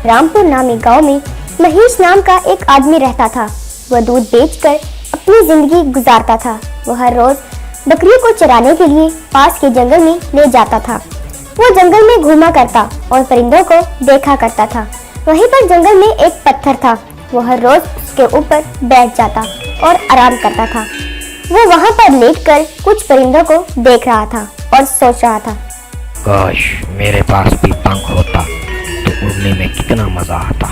रामपुर नामी गांव में महेश नाम का एक आदमी रहता था। वह दूध बेचकर अपनी जिंदगी गुजारता था। वह हर रोज बकरियों को चराने के लिए पास के जंगल में ले जाता था। वो जंगल में घूमा करता और परिंदों को देखा करता था। वहीं पर जंगल में एक पत्थर था। वो हर रोज उसके ऊपर बैठ जाता और आराम करता था। वो वहां पर लेटकर कुछ परिंदों को देख रहा था और सोच रहा था, काश मेरे पास भी पंख होता तो उड़ने में कितना मजा आता।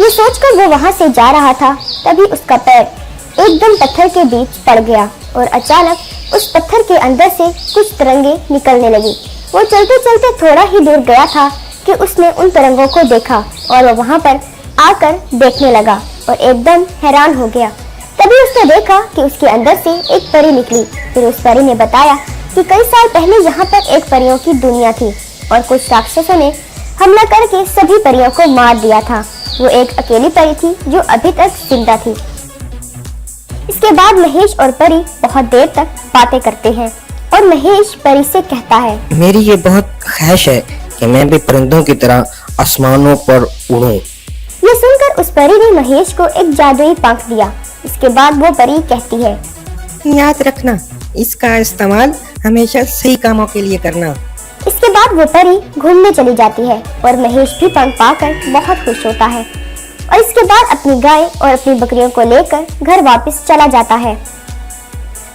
ये सोचकर वो वहां से जा रहा था, तभी उसका पैर एकदम पत्थर के बीच पड़ गया और अचानक उस पत्थर के अंदर से कुछ तरंगे निकलने लगी। वो चलते चलते थोड़ा ही दूर गया था कि उसने उन तरंगों को देखा और वो वहां पर आकर देखने लगा और एकदम हैरान हो गया। तभी उसने देखा कि उसके अंदर से एक परी निकली। फिर उस परी ने बताया कि कई साल पहले यहाँ पर एक परियों की दुनिया थी और कुछ राक्षसों ने हमला करके सभी परियों को मार दिया था। वो एक अकेली परी थी जो अभी तक जिंदा थी। इसके बाद महेश और परी बहुत देर तक बातें करते हैं और महेश परी से कहता है, मेरी ये बहुत ख्वाहिश है कि मैं भी परिंदों की तरह आसमानों पर उड़ूं। ये सुनकर उस परी ने महेश को एक जादुई पंख दिया। इसके बाद वो परी कहती है, याद रखना, इसका इस्तेमाल हमेशा सही कामों के लिए करना। इसके बाद वो परी घूमने चली जाती है और महेश भी पंख पाकर बहुत खुश होता है और इसके बाद अपनी गाय और अपनी बकरियों को लेकर घर वापस चला जाता है।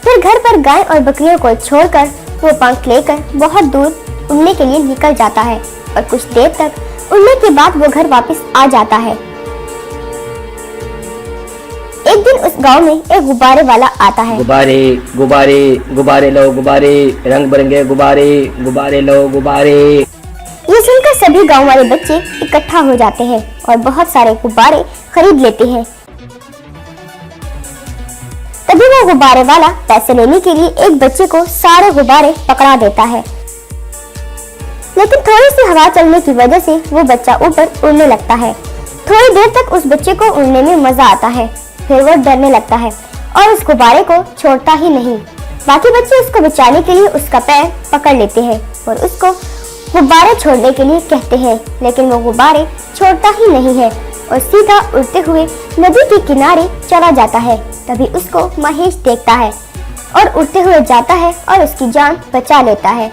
फिर घर पर गाय और बकरियों को छोड़कर वो पंख लेकर बहुत दूर उड़ने के लिए निकल जाता है और कुछ देर तक उड़ने के बाद वो घर वापस आ जाता है। एक दिन उस गांव में एक गुब्बारे वाला आता है। गुब्बारे गुब्बारे गुब्बारे लो गुब्बारे, रंग बिरंगे गुब्बारे, गुब्बारे लो गुब्बारे। ये सुनकर सभी गांव वाले बच्चे इकट्ठा हो जाते हैं और बहुत सारे गुब्बारे खरीद लेते हैं। तभी वो गुब्बारे वाला पैसे लेने के लिए एक बच्चे को सारे गुब्बारे पकड़ा देता है, लेकिन थोड़ी सी हवा चलने की वजह से वो बच्चा ऊपर उड़ने लगता है। थोड़ी देर तक उस बच्चे को उड़ने में मजा आता है, फिर वो डरने लगता है और उस गुब्बारे को छोड़ता ही नहीं। बाकी बच्चे उसको बचाने के लिए उसका पैर पकड़ लेते हैं और उसको गुब्बारे छोड़ने के लिए कहते हैं, लेकिन वो गुब्बारे छोड़ता ही नहीं है और सीधा उड़ते हुए नदी के किनारे चला जाता है। तभी उसको महेश देखता है और उड़ते हुए जाता है और उसकी जान बचा लेता है।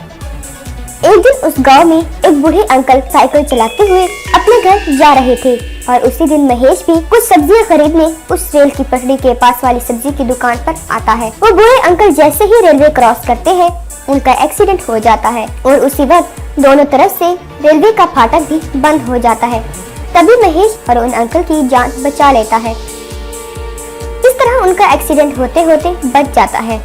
एक दिन उस गांव में एक बूढ़े अंकल साइकिल चलाते हुए अपने घर जा रहे थे और उसी दिन महेश भी कुछ सब्जियां खरीदने उस रेल की पटरी के पास वाली सब्जी की दुकान पर आता है। वो बूढ़े अंकल जैसे ही रेलवे क्रॉस करते हैं, उनका एक्सीडेंट हो जाता है और उसी वक्त दोनों तरफ से रेलवे का फाटक भी बंद हो जाता है। तभी महेश और उन अंकल की जान बचा लेता है। इस तरह उनका एक्सीडेंट होते होते बच जाता है।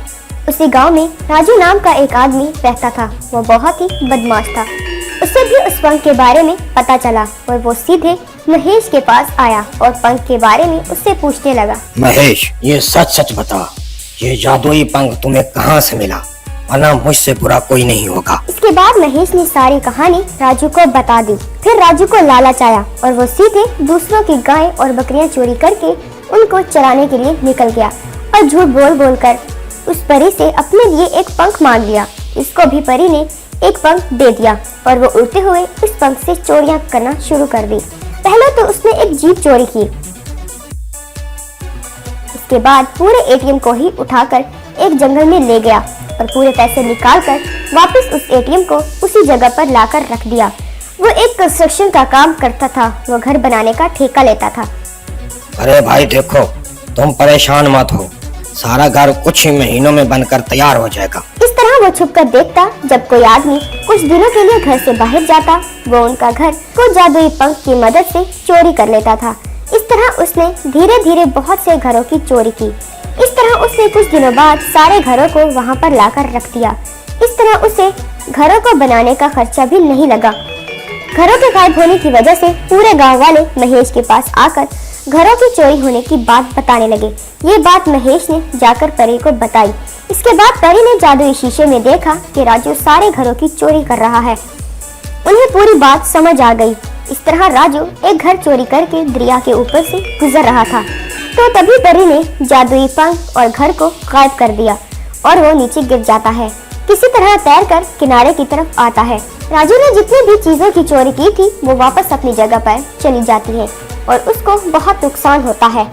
उसी गांव में राजू नाम का एक आदमी रहता था। वो बहुत ही बदमाश था। उसे भी उस पंख के बारे में पता चला और वो सीधे महेश के पास आया और पंख के बारे में उससे पूछने लगा। महेश, ये सच सच बता, ये जादुई पंख तुम्हें कहाँ से मिला? वरना मुझसे बुरा कोई नहीं होगा। इसके बाद महेश ने सारी कहानी राजू को बता दी। फिर राजू को लालच आया और वो सीधे दूसरों की गाय और बकरियां चोरी करके उनको चराने के लिए निकल गया और झूठ बोल बोल कर उस परी से अपने लिए एक पंख मांग लिया। इसको भी परी ने एक पंख दे दिया और वो उड़ते हुए उस पंख से चोरियां करना शुरू कर दी। पहले तो उसने एक जीप चोरी की। इसके बाद पूरे एटीएम को ही उठाकर एक जंगल में ले गया और पूरे पैसे निकालकर वापस उस एटीएम को उसी जगह पर लाकर रख दिया। वो एक कंस्ट्रक्शन का काम करता था। वो घर बनाने का ठेका लेता था। अरे भाई देखो, तुम परेशान मत हो, सारा घर कुछ ही महीनों में बनकर तैयार हो जाएगा। इस तरह वो छुपकर देखता। जब कोई आदमी कुछ दिनों के लिए घर से बाहर जाता, वो उनका घर को जादुई पंख की मदद से चोरी कर लेता था। इस तरह उसने धीरे धीरे बहुत से घरों की चोरी की। इस तरह उसने कुछ दिनों बाद सारे घरों को वहां पर लाकर रख दिया। इस तरह उसे घरों को बनाने का खर्चा भी नहीं लगा। घरों के गायब होने की वजह से पूरे गांव वाले महेश के पास आकर घरों की चोरी होने की बात बताने लगे। ये बात महेश ने जाकर परी को बताई। इसके बाद परी ने जादुई शीशे में देखा कि राजू सारे घरों की चोरी कर रहा है। उन्हें पूरी बात समझ आ गई। इस तरह राजू एक घर चोरी करके दरिया के ऊपर से गुजर रहा था। तो तभी परी ने जादुई पंख और घर को गायब कर दिया और वो नीचे गिर जाता है। किसी तरह तैरकर किनारे की तरफ आता है राजू ने जितनी भी चीजों की चोरी की थी वो वापस अपनी जगह पर चली जाती है और उसको बहुत नुकसान होता है।